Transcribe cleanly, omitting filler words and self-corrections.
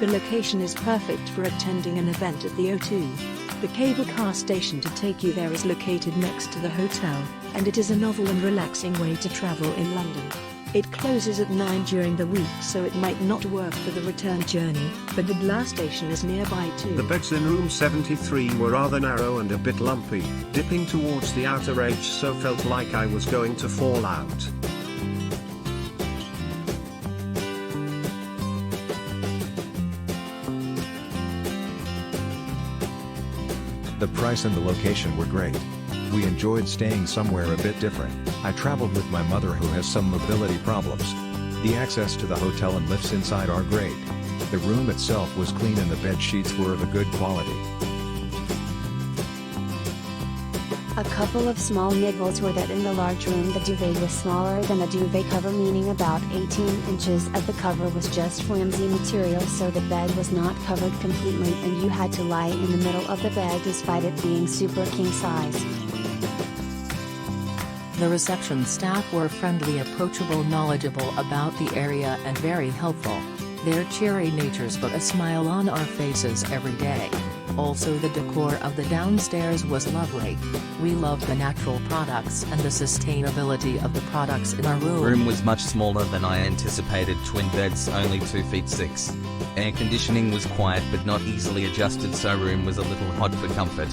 The location is perfect for attending an event at the O2. The cable car station to take you there is located next to the hotel, and it is a novel and relaxing way to travel in London. It closes at 9 during the week, so it might not work for the return journey, but the glass station is nearby too. The beds in room 73 were rather narrow and a bit lumpy, dipping towards the outer edge, so felt like I was going to fall out. The price and the location were great. We enjoyed staying somewhere a bit different. I traveled with my mother who has some mobility problems. The access to the hotel and lifts inside are great. The room itself was clean and the bed sheets were of a good quality. A couple of small niggles were that in the large room the duvet was smaller than the duvet cover, meaning about 18 inches of the cover was just flimsy material, so the bed was not covered completely and you had to lie in the middle of the bed despite it being super king size. The reception staff were friendly, approachable, knowledgeable about the area and very helpful. Their cheery natures put a smile on our faces every day. Also, the decor of the downstairs was lovely. We loved the natural products and the sustainability of the products in our room. Room was much smaller than I anticipated, twin beds only 2 feet 6. Air conditioning was quiet but not easily adjusted, so room was a little hot for comfort.